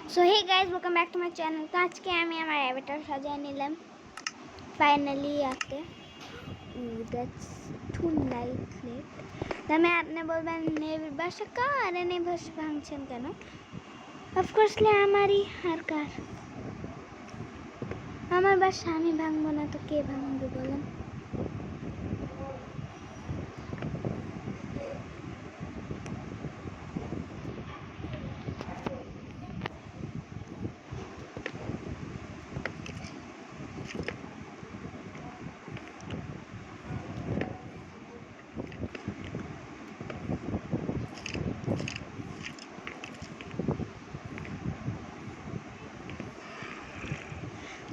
So hey guys, welcome back to my channel. तो आज के আমি আমার অ্যাভাটার সাজিয়ে নিলাম ফাইনালি আতে that's too late. আমি আপনি বলবেন নির্বাসা কার নির্বাসা ভাঙছেন কেন? অফকোর্সলি আমারই আর কার আমার বাসা আমি ভাঙবো না তো কে ভাঙবে বলেন?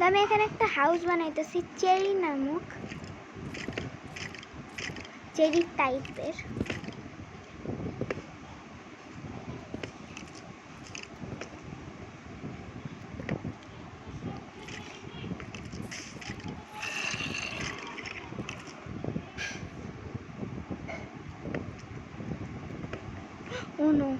আমি এখানে একটা হাউস বানাইতেছি চেরি নামক চেরি টাইপের উনো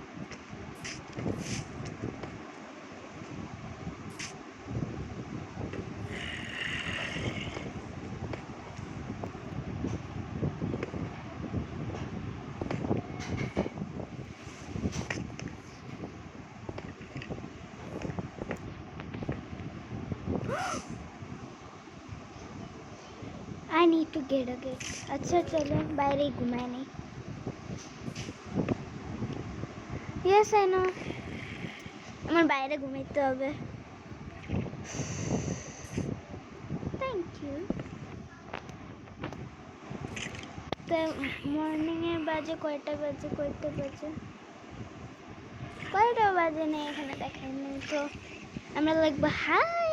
I need to get a gate. अच्छा चलो বাইরে ঘুমায় নেই। Yes I know. আমার বাইরে ঘুমাইতে হবে। Thank you. তো মর্নিং এর বাজে কয়টা বাজে কয়টা বাজে নেই এখানে দেখাই নেই তো আমরা লিখবো হাই।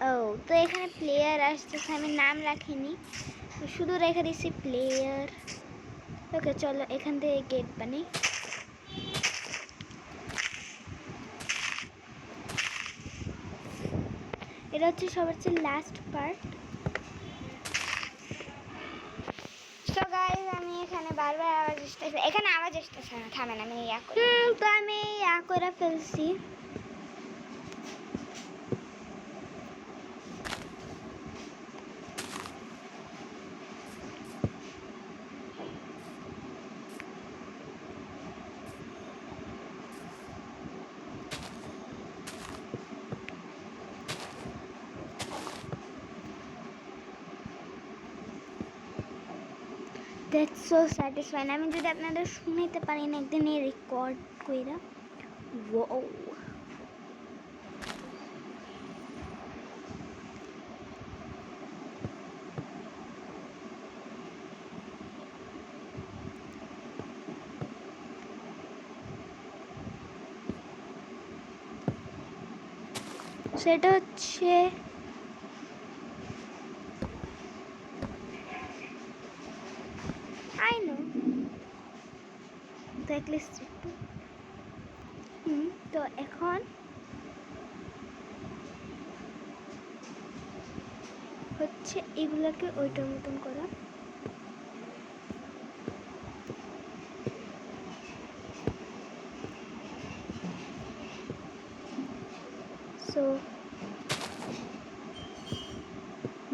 ও তো এখানে প্লেয়ার আসতেছে আমি নাম রাখিনি শুধু রেখে দিছি প্লেয়ার। ওকে চলো এখান থেকে গেট বানাই। এটা হচ্ছে সবার চেয়ে লাস্ট পার্ট। সো গাইস আমি এখানে বারবার আওয়াজ আসতেছে এখানে আওয়াজ আসতেছে না থামেন আমি ইয়া করি তো আমি ইয়া করে ফেলছি। That's so satisfying. আমি যদি আপনাদের শুনাইতে পারি না একদিন এই রেকর্ড কইরা ওয়াও সেটা হচ্ছে I know তো অ্যাটলিস্ট একটু তো এখন হচ্ছে এগুলাকে ওইটার মতন করা। সো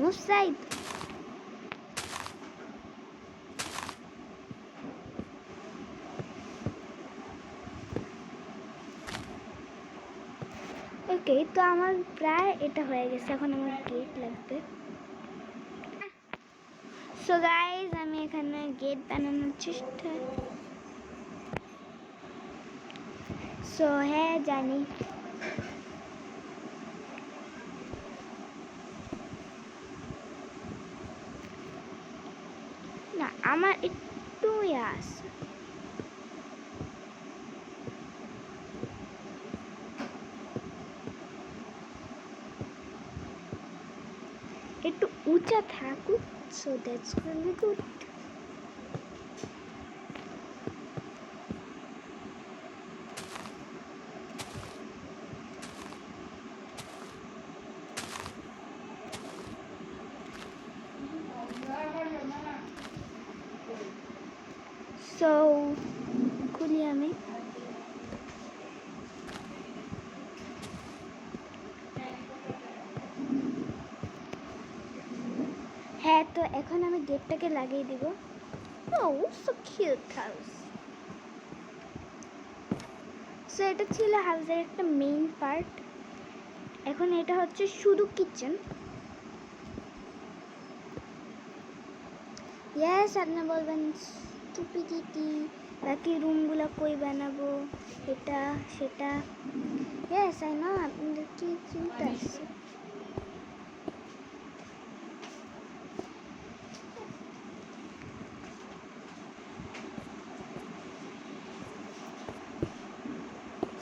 মুসাইদ ওকে তো আমার প্রায় এটা হয়ে গেছে এখন আমার গেট লাগবে। সো গাইজ আমি এখানে গেট বানানোর চেষ্টা সো হ্যাঁ জানি না আমার একটু আছে একটু উঁচা থাকুক so that's really good. So খুলি আমি। হ্যাঁ, তো এখন আমি গেটটাকে লাগিয়ে দিব। Oh, so cute house. So এটা ছিল হাউসের একটা মেইন পার্ট। এখন এটা হচ্ছে শুধু কিচেন। ইয়েস, আপনি বলবেন স্টুপিডিটি, বাকি রুমগুলো কই বানাবো, এটা সেটা। ইয়েস, আই নো আপনাদের কি চিন্তা আছে।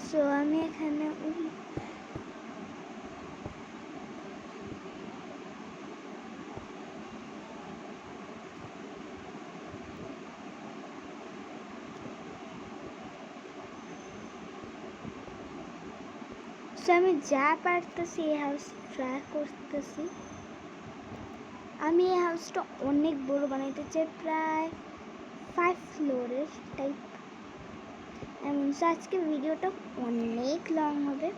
সো আমি এখানে আমি যা পারতেছি এই হাউস ট্রাই করতেছি। আমি এই হাউসটা অনেক বড় বানাইতে চাই, প্রায় 5 ফ্লোরের টাইপ এমন। সো আজকে ভিডিওটা অনেক লং হবে।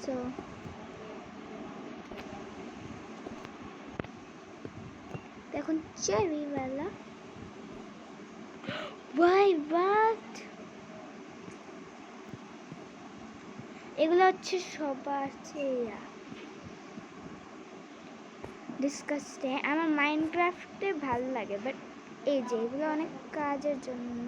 সো দেখুন চেরিওয়ালা। ভাই বাট এগুলো হচ্ছে সবার চেয়া ডিসকাস্টিং। আমার মাইনক্রাফটে ভালো লাগে, বাট এই যে এগুলো অনেক কাজের জন্য।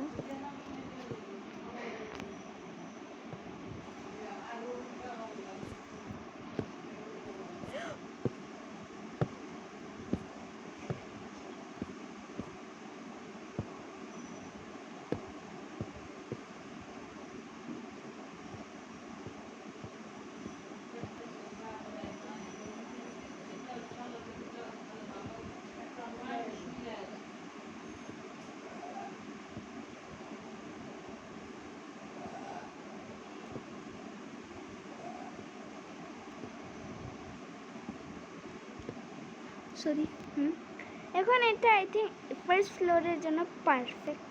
সরি, এখন এটা আই থিঙ্ক ফার্স্ট ফ্লোরের জন্য পারফেক্ট।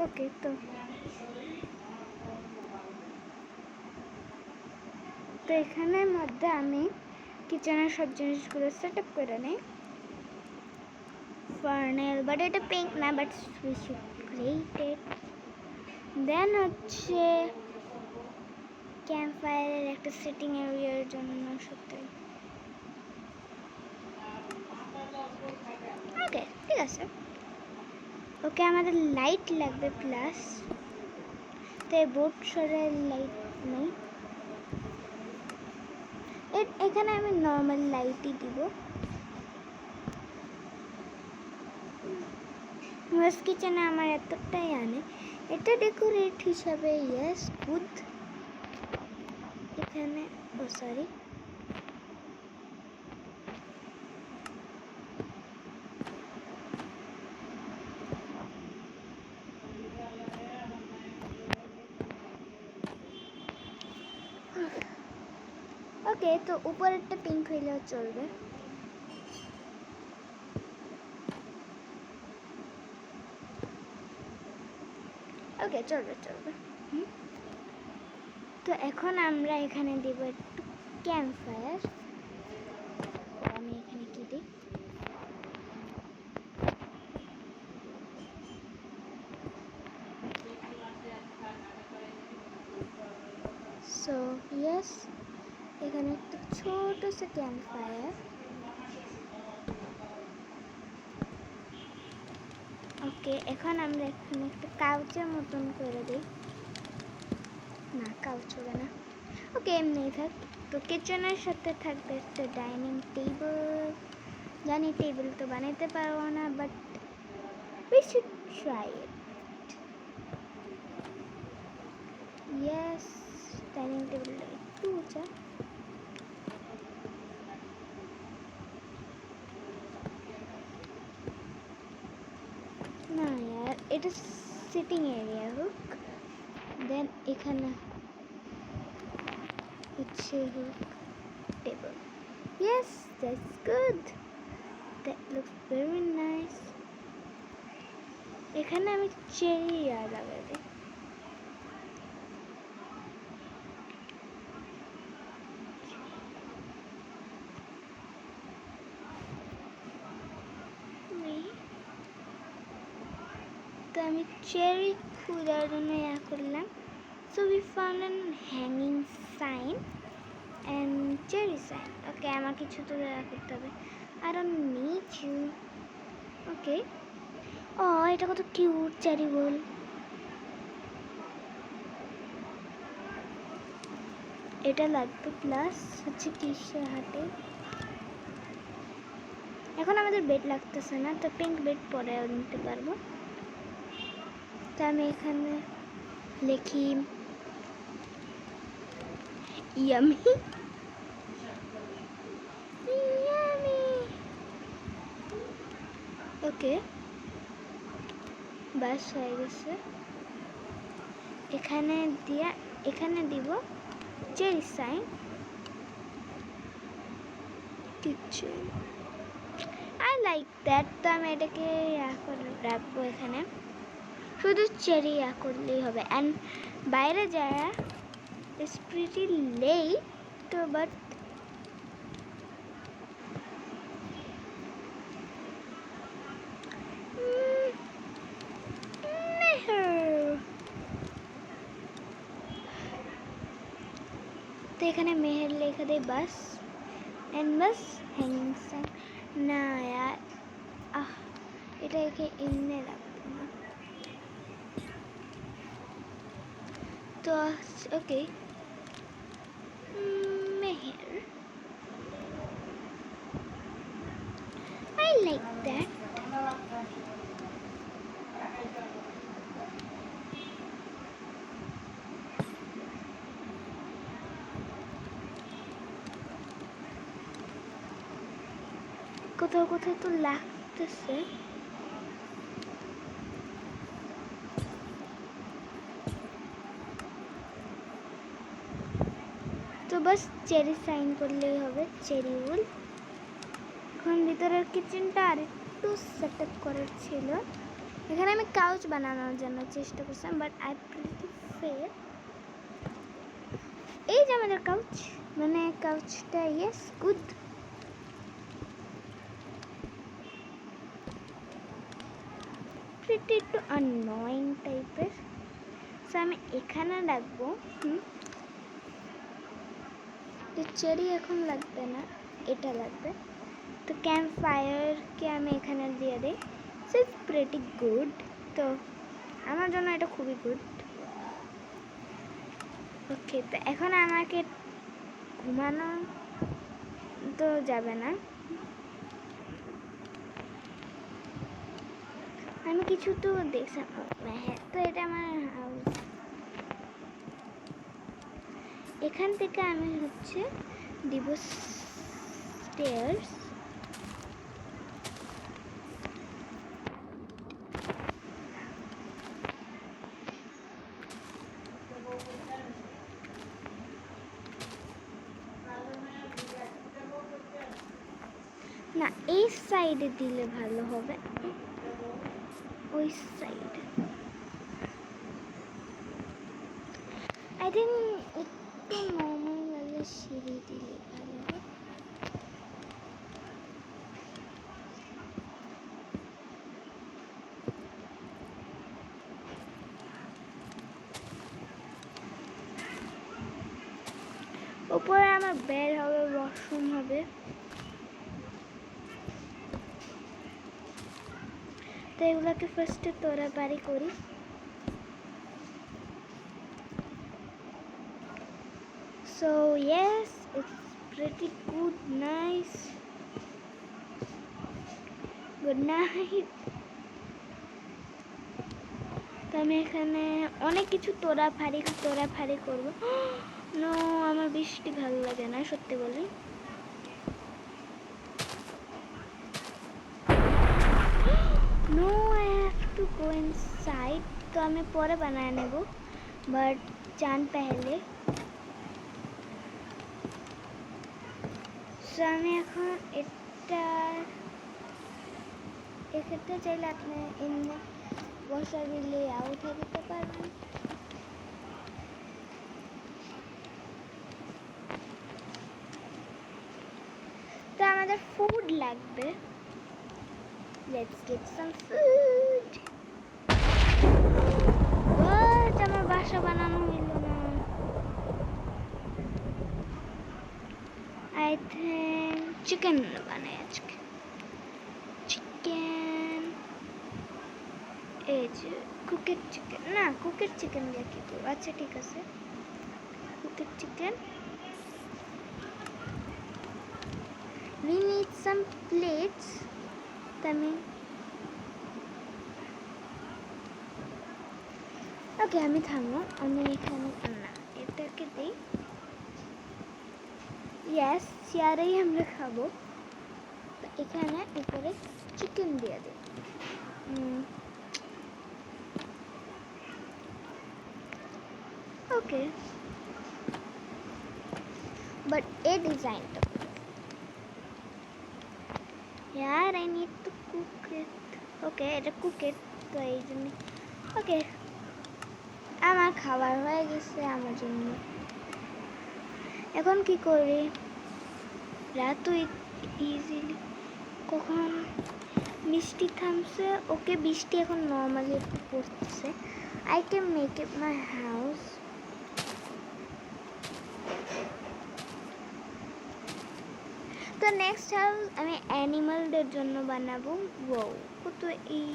ওকে, তো এখানের মধ্যে আমি কিচেনের সব জিনিসগুলো সেট আপ করে নিই। ফার্নেল, বাট এটা পিঙ্ক না, but we should create it. Then হচ্ছে ক্যাম্প ফায়ারের একটা সিটিং এরিয়ার জন্য সত্যি। ওকে, ঠিক আছে। ওকে, আমাদের লাইট লাগবে প্লাস। তো এই বোট সরের লাইট নেই, এখানে আমি নর্মাল লাইটই দিব। ওয়েস্ট কিচেনে আমার এতটাই আনে, এটা ডেকোরেট হিসাবে ইয়েস গুড। এখানে ও সরি, ওকে, তো উপরেরটা পিঙ্ক হইলেও চলবে। ওকে, চলবে চলবে। তো এখন আমরা এখানে দিব একটু ক্যাম্প ফায়ার। আমি এখানে কি দিই, সো ইয়েস, এখানে একটা ছোট সে ক্যাম্প ফায়ার। ওকে, এখন আমরা এখানে একটা কাউচের মতন করে দিই। না, কাউচ হবে না, ওকে এমনিই থাক। তো কিচেনের সাথে থাকবে একটা ডাইনিং টেবিল। জানি টেবিল তো বানাইতে পারবো না, but we should try it. Yes, dining টেবিলটা একটু উঁচা। না यार, এটা সিটিং এরিয়া হোক, দেন এখানে হচ্ছে হোক table. Yes, that's good. That looks very nice. এখানে আমি চেরি আর লাগাই দিই। তো আমি চেরি খোঁজার জন্য করলাম। So we found an hanging sign and cherry sign. Okay, আমার কিছু তো করতে হবে। I don't need you. Okay. এটা কত কিউট চেরি বল। এটা লাগবে, প্লাস হচ্ছে কিসের হাতে। এখন আমাদের বেড লাগতেছে না, তো পিঙ্ক বেড পরে নিতে পারবো। তো আমি এখানে লিখি ইয়ামি। ওকে, বাস হয়ে গেছে। এখানে দিব চেরি সাইন কিচেন। I like that. তো আমি এটাকে রাখবো এখানে, শুধু চেরি করলেই হবে। অ্যান্ড বাইরে যারা ইটস প্রিটি লেট, তো বাট তো এখানে মেহের লেখা দেয় বাস, এন্ড বাস হ্যাঙ্গিং সাইন। না यार, এটা একে এমনি রাখবো না। তো ওকে, মেহের, I like that. কোথাও কোথাও তো লাগতেছে। তো বাস চেরি সাইন করলেই হবে, চেরি উল। এখন ভিতরের কিচেনটা আর একটু সেট আপ করার ছিল। এখানে আমি কাউচ বানানোর জন্য চেষ্টা করছিলাম, বাট আই প্রিটি ফেল। এই যে আমাদের কাউচ, মানে কাউচটা ইয়েস গুড। প্রিটি একটু অ্যানোয়িং টাইপের। সো আমি এখানে রাখবো। চেরি এখন লাগবে না, এটা লাগবে। তো ক্যাম্প ফায়ারকে আমি এখানে দিয়ে দিই। So it's pretty good. তো আমার জন্য এটা খুবই গুড। ওকে, তো এখন আমাকে ঘুমানো তো যাবে না, আমি কিছু তো দেখছিলাম। হ্যাঁ, তো এটা আমার হাউস। এখান থেকে আমি হচ্ছে দিব স্টেয়ার্স। না, এই সাইডে দিলে ভালো হবে, ওই সাইডে। আই থিঙ্ক একটু নর্মাল ভাবে সিঁড়ি দিলে ভালো হবে। উপরে আমার বেড হবে, ওয়াশরুম হবে। তো এগুলোকে ফার্স্টে তোড়াবাড়ি করি। So yes, It's pretty good, nice. Good night. তো আমি এখানে অনেক কিছু তোড়াফাড়ি করবো। নো, আমার বৃষ্টি ভালো লাগে না, সত্যি বলি। No, I have to go inside. তো আমি পরে বানায় নেব, বাট চান পেহলে। সো আমি এখন এক্ষেত্রে চাইলে আপনি এমনি বসা দিলে উঠে দিতে পারবেন। তো আমাদের ফুড লাগবে। Let's get some food. আমার বাসা বানানো হইল না। আই থিঙ্ক চিকেন বানাই আজকে। চিকেন, এই যে কুকের চিকেন, না কুকের চিকেন দিয়ে কি করবো? আচ্ছা ঠিক আছে, কুকের chicken. We need some plates. Okay, আমি থামো, আমি এখানে না এটাকে দিই। ইয়েস, চেয়ারেই আমরা খাবো। এখানে উপরে চিকেন দিয়ে দিই। ওকে, বাট এই ডিজাইনটা यार I need to cook it. Okay, এটা কুকের, তো এই জন্য ওকে আমার খাবার হয়ে গেছে আমার জন্য। এখন কি করি? রাত তো ইজিলি কখন বৃষ্টি থামছে। ওকে, বৃষ্টি এখন নর্মালি একটু পড়তেছে। I can make it my house. তো নেক্সট হাউস আমি অ্যানিমালদের জন্য বানাবো। ওয়াও, কত এই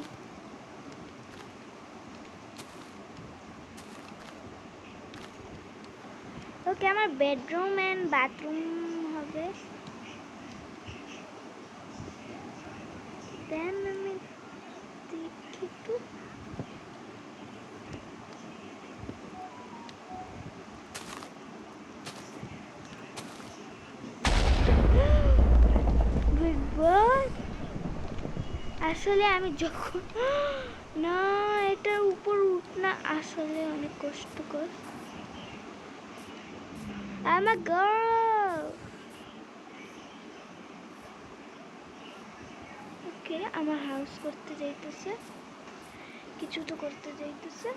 ওকে, আমার বেডরুম অ্যান্ড বাথরুম হবে। দেন আমি দেখি তো আসলে আমি যখন না এটার উপর উঠনা আসলে অনেক কষ্টকর। আমার গার্ল। ওকে, আমার হাউস করতে যাইতেছে, কিছু তো করতে যাইতেছে।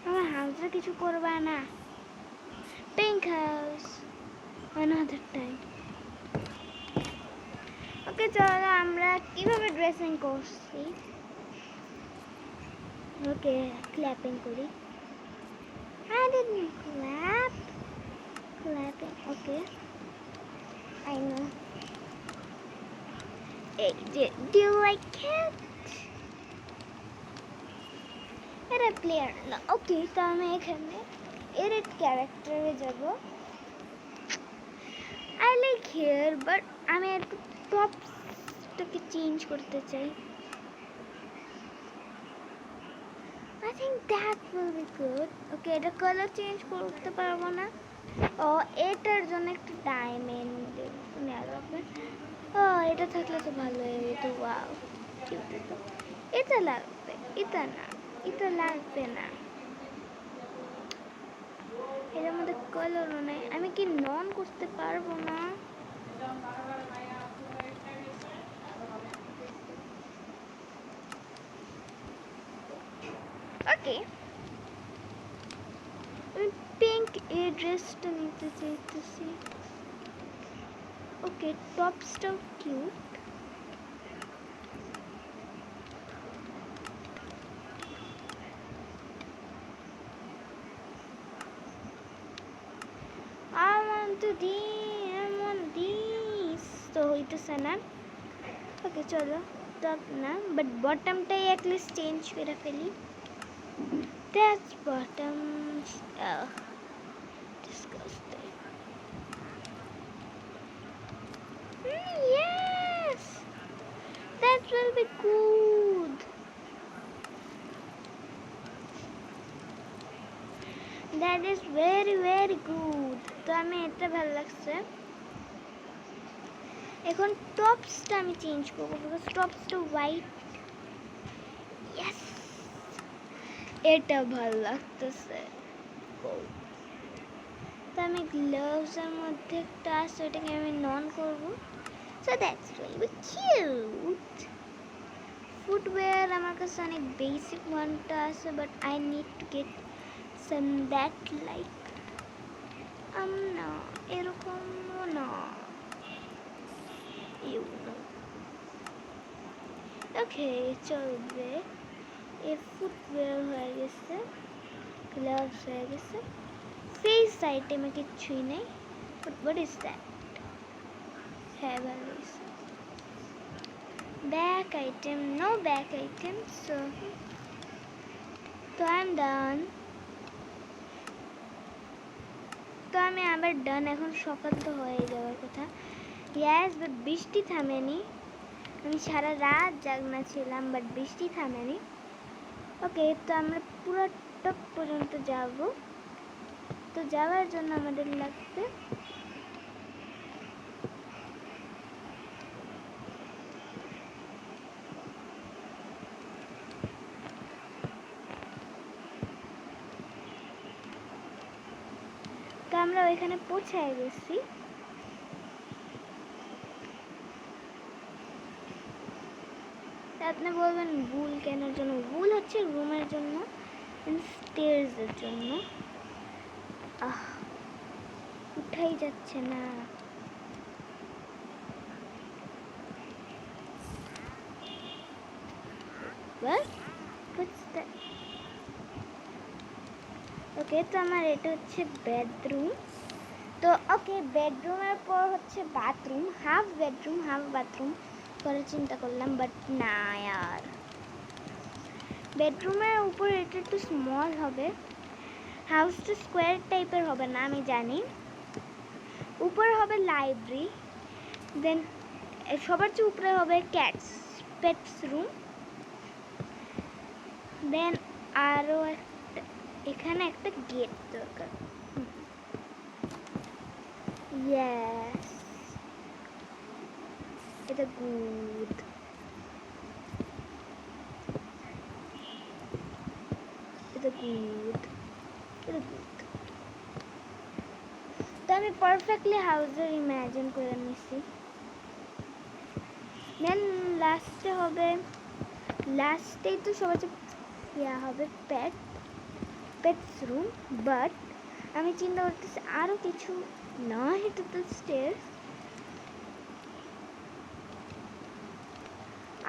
আমার হাউসে কিছু করবা না। Pink house another time. Okay, চলো আমরা কিভাবে ড্রেসিং করছি। ওকে, ক্ল্যাপিং করি। I didn't clapping. Okay, I know. Hey, do you like it? এটা প্লেয়ার না। ওকে, তো আমি এখানে এডিট ক্যারেক্টারে যাব। আই লাইক হেয়ার, বাট আমি একটু টপসটাকে চেঞ্জ করতে চাই। I think that will be good. ওকে, এটা কালার চেঞ্জ করতে পারবো না। ও, এটার জন্য একটা ডায়মন্ড নেওয়া লাগবে। ও, এটা থাকলে তো ভালো হতো। ওয়াও, এটা লাগবে। এটা না, এটা লাগবে না। এর মধ্যে কালারও নেই। আমি কি নন করতে পারবো না? ওকে, আমি পিঙ্ক এই ড্রেসটা নিতে চাইতেছি। ওকে, টপসটাও কিউট। I want this. তো হইতেছে না। ওকে, চলো টপ না, বাট বটমটাই অ্যাটলিস্ট চেঞ্জ করে ফেলি। That's bottom. Just খুবই good. That is very very good. তো আমি এটা ভালো লাগছে। এখন টপসটা আমি চেঞ্জ করবো, বিকজ টপসটা হোয়াইট। ইয়েস, এটা ভালো লাগতেছে। তো আমি গ্লাভসের মধ্যে একটা আছে, ওটাকে আমি নন করবো। So that's really cute. Footwear আমার কাছে অনেক বেসিক ওয়ানটা আছে, but I need to get some that like না, এরকমও না, ওকে চলবে। এ ফুটওয়্যার হয়ে গেছে, গ্লাভস হয়ে গেছে, ফেস আইটেমে কিচ্ছুই নেই। But what is that? হ্যাঁ ভালো হয়েছে। Back item, no back item. So I am done. তো আমি আবার ডান। এখন সকাল তো হয়ে যাওয়ার কথা। ইয়াস, বাট বৃষ্টি থামেনি। আমি সারা রাত জাগনা ছিলাম, বাট বৃষ্টি থামেনি। ওকে, তো আমরা পুরো টপ পর্যন্ত যাব। তো যাওয়ার জন্য আমাদের লাগবে তো আমরা ওইখানে পৌঁছায় গেছি। আপনি বলবেন ভুল কেন জন্য? ভুল হচ্ছে রুমের জন্য, স্টেয়ার্সের জন্য। উঠাই যাচ্ছে না। ওকে, তো আমার এটা হচ্ছে বেডরুম। তো ওকে, বেডরুমের পর হচ্ছে bathroom. Half bedroom half bathroom করে চিন্তা করলাম, বাট না यार, বেডরুমের উপর এটা একটু স্মল হবে। হাউসটা স্কোয়ার টাইপের হবে না, আমি জানি। উপরে হবে লাইব্রেরি, দেন সবার চেয়ে উপরে হবে পেটস রুম, দেন আরও একটা এখানে একটা গেট দরকার। ইয়েস, এটা গুড। এটা গুড, এটা গুড। তো আমি পারফেক্টলি হাউসের ইমাজিন করে নিছি। দেন লাস্টে হবে, লাস্টেই তো সবার ইয়া হবে পেটস রুম। বাট আমি চিন্তা করতেছি আরও কিছু না, এটা তো স্টেয়ার্স,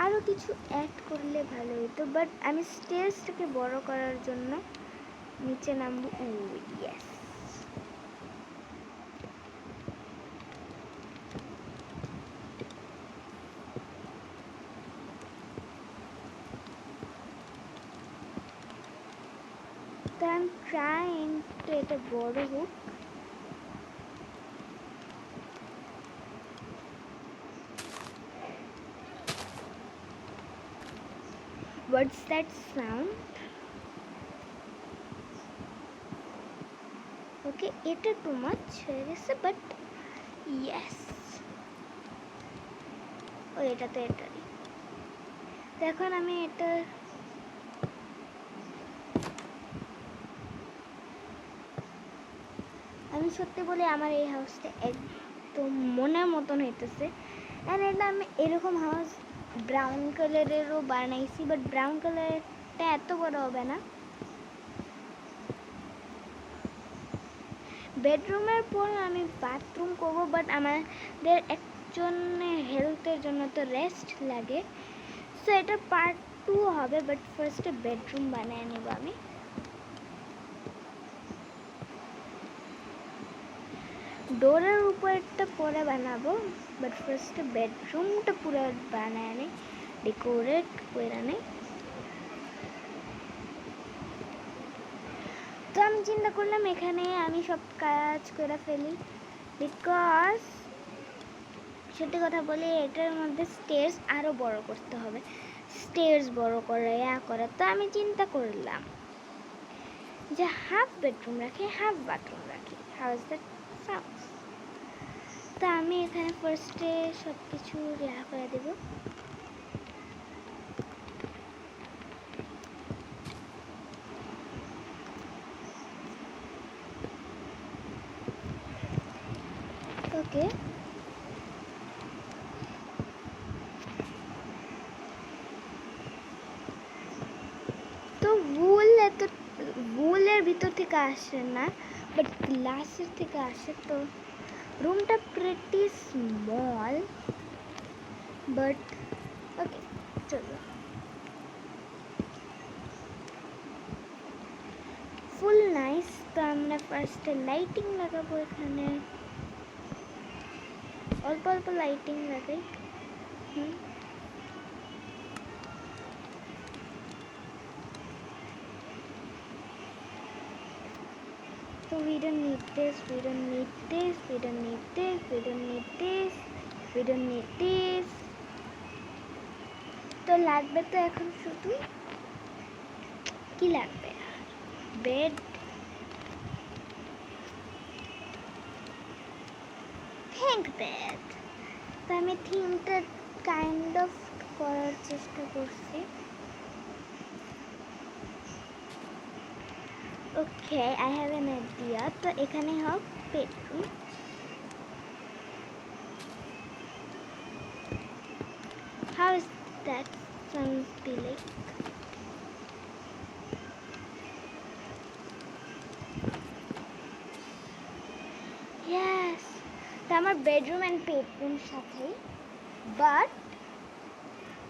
আরও কিছু অ্যাড করলে ভালো হতো। বাট আমি স্টেয়ার্সটাকে বড় করার জন্য নিচে নামবো। ও ইয়েস, তো আই এম ট্রাইং টু এটা বড় হোক। What's that sound? Okay, এটা টু মাচ হয়ে গেছে, বাট ইয়েস। ও এটা তো এটারই। তো এখন আমি এটা আমি সত্যি বলি, আমার এই হাউসটা একদম মনের মতন হইতেছে। আর এটা আমি এরকম হাউস ব্রাউন কালারেরও বানাইছি, বাট ব্রাউন কালারটা এত বড় হবে না। বেডরুমের পর আমি বাথরুম করবো, বাট আমাদের একজনের হেলথের জন্য তো রেস্ট লাগে। সো এটা পার্ট 2 হবে, বাট ফার্স্টে বেডরুম বানিয়ে নেব আমি। ডোরের উপরটা পরে বানাবো, বাট ফার্স্টে বেডরুমটা পুরো বানায় নেই, ডেকোরেট করে নেই। তো আমি চিন্তা করলাম এখানে আমি সব কাজ করে ফেলি, বিকজ সত্যি কথা বলি, এটার মধ্যে স্টেয়ার্স আরও বড় করতে হবে, স্টেয়ার্স বড় করা করা। তো আমি চিন্তা করলাম যে হাফ বেডরুম রাখি, হাফ বাথরুম রাখি। How is that sounds? তো আমি এখানে ফার্স্টে সব কিছু করে দেবো। ওকে, তো वूलेर ভিতর থেকে আসে না, বাট গ্লাসের থেকে আসে। তো রুমটা প্রিটি স্মল, বাট ওকে, চলো। ফুল নাইস। তো আমরা ফার্স্টে লাইটিং লাগাবো এখানে, অল্প অল্প লাইটিং লাগাই। So we don't need this, we don't need this, we don't need this, we don't need this, we don't need this. তো লাগবে তো এখন শুধু কি লাগবে? Bed, thank bed. তো আমি থিমটা কাইন্ড অফ করার চেষ্টা করছি। ওকে, আই হ্যাভ এন আইডিয়া। তো এখানে হোক bedroom. How is that sounds be like? Yes. তো আমার বেডরুম অ্যান্ড বেডরুম সাথেই, বাট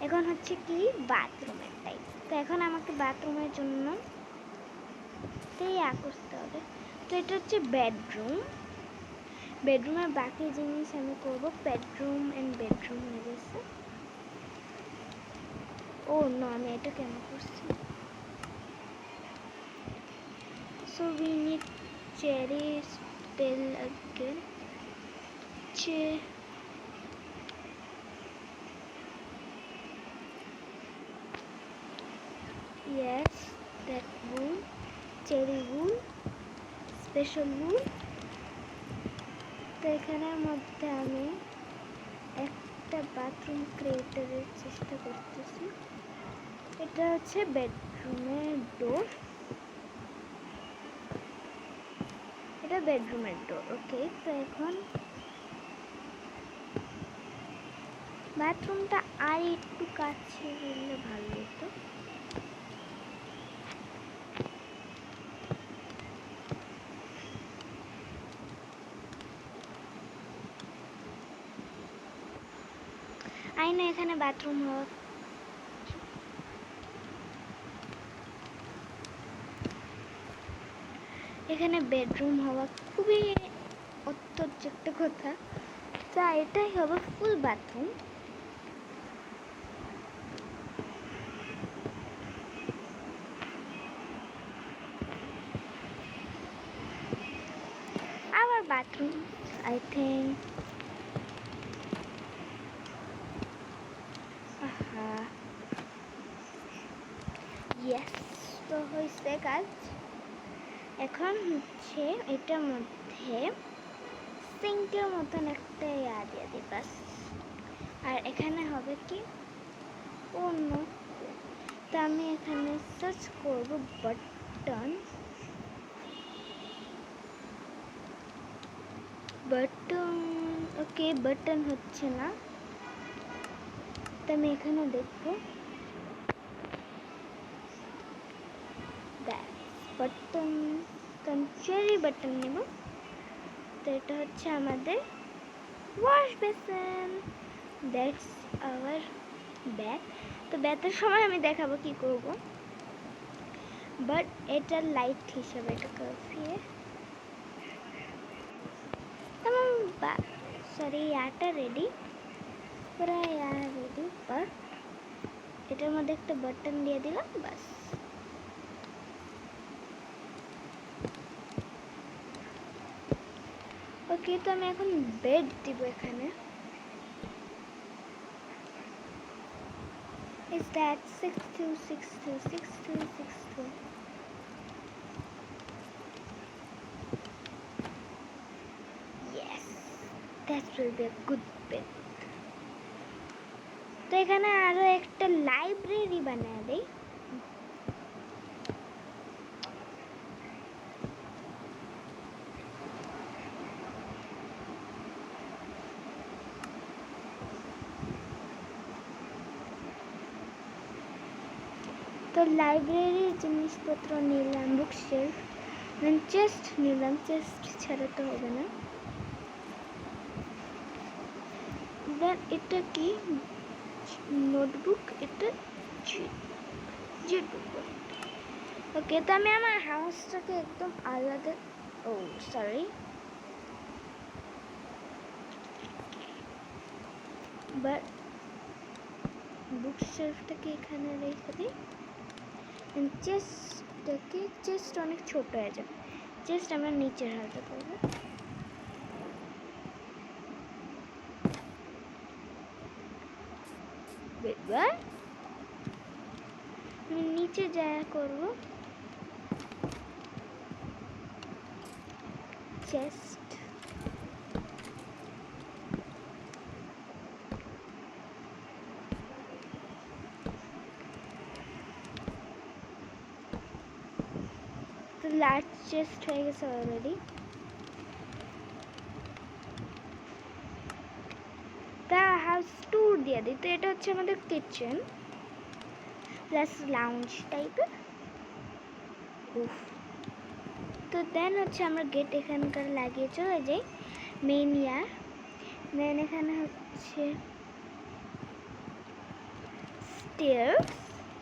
এখন হচ্ছে কি বাথরুমের টাইপ। তো এখন আমাকে বাথরুমের জন্য করতে হবে। তো এটা হচ্ছে বেডরুম, বেডরুমের বাকি জিনিস আমি করব। বেডরুম অ্যান্ড বেডরুম হয়ে গেছে। ও না, আমি এটা কেন করছি? So we need cherry spell again. Yes, that wool, cherry wool, special wool। তো এখানের মধ্যে আমি একটা বাথরুম ক্রিয়েটারের চেষ্টা করতেছি। এটা হচ্ছে বেডরুমের ডোর, এটা বেডরুমের ডোর। ওকে, তো এখন বাথরুমটা আর একটু কাছে হলে ভালো হতো। আই না, এখানে বাথরুম হোক। এখানে বেডরুম হওয়া খুবই অত্যন্ত একটা কথা। তা এটাই হবে ফুল bathroom. Our bathroom, I think. Yes, তো হয়েছে কাজ। এখন হচ্ছে এটার মধ্যে সিঙ্কের মতন একটা দিয়ে দিই বাস। আর এখানে হবে কি অন্য। তো আমি এখানে সার্চ করব বাটন, বাটন। ওকে, বাটন হচ্ছে না। তো আমি এখানে দেখবো বাটন, চেরি বাটন নেব। তো এটা হচ্ছে আমাদের ওয়াশ বেসিন। That's our ব্যাথ। তো ব্যাথের সময় আমি দেখাবো কি করব, বাট এটা লাইট হিসাবে এটা কাফিয়ে। তেমন সরি, ইয়াটা রেডি, পুরা ইয়া রেডি। বাট এটার মধ্যে একটা বাটন দিয়ে দিলাম বাস। ওকে, তো আমি এখন বেড দিব এখানে। Is that 62626262? Yes, that will be a good bit. তো এখানে আরো একটা লাইব্রেরি বানায় দেই। তো লাইব্রেরির জিনিসপত্র নিলাম, বুক শেলফ, দেন চেস্ট নিলাম, চেস্ট ছাড়া তো হবে না। দেন এটা কি নোটবুক, এটা ওকে। তো আমি আমার হাউসটাকে একদম আলাদা, ও সরি, বাট বুক শেলফটাকে এখানে রেখে দিই। চেস্ট অনেক ছোট হয়ে যাবে, চেস্ট আমরা নিচের হাতে করবো। আমি নিচে যা করবো, চেস্ট, তো লার্জ চেস্ট হয়ে গেছে অলরেডি। তা হাউস ট্যুর দিয়ে দিই। তো এটা হচ্ছে আমাদের কিচেন প্লাস লাউঞ্জ টাইপের। তো দেন হচ্ছে আমরা গেট এখানকার লাগিয়ে চলে যাই মেইন ইয়ার। দেন এখানে হচ্ছে স্টেয়ার্স,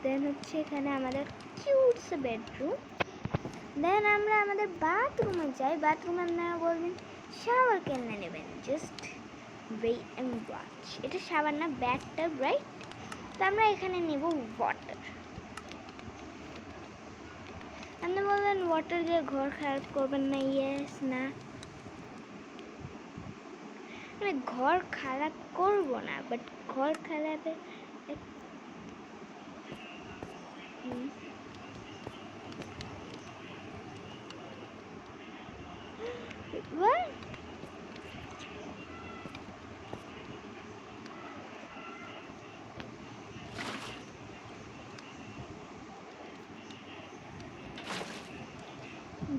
দেন হচ্ছে এখানে আমাদের কিউটস বেডরুম। দেন আমরা আমাদের বাথরুমে যাই। বাথরুমে আপনারা বলবেন শাওয়ার কেমনে নেবেন, জাস্ট ওয়েট এন্ড ওয়াচ। এটা শাওয়ার না, ব্যাথটাব, রাইট? তো আমরা এখানে নেব ওয়াটার। আপনি বললেন ওয়াটার দিয়ে ঘর খারাপ করবেন না, ইয়েস না, আমি ঘর খারাপ করব না, বাট ঘর খারাপের what?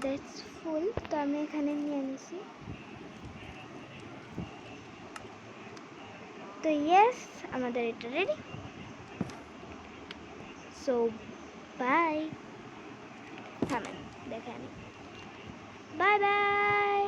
That's full. তো আমি এখানে নিয়ে নিছি। তো ইয়েস, আমাদের এটা রেডি। সো বাই, থামেন দেখে আনি, বাই বাই।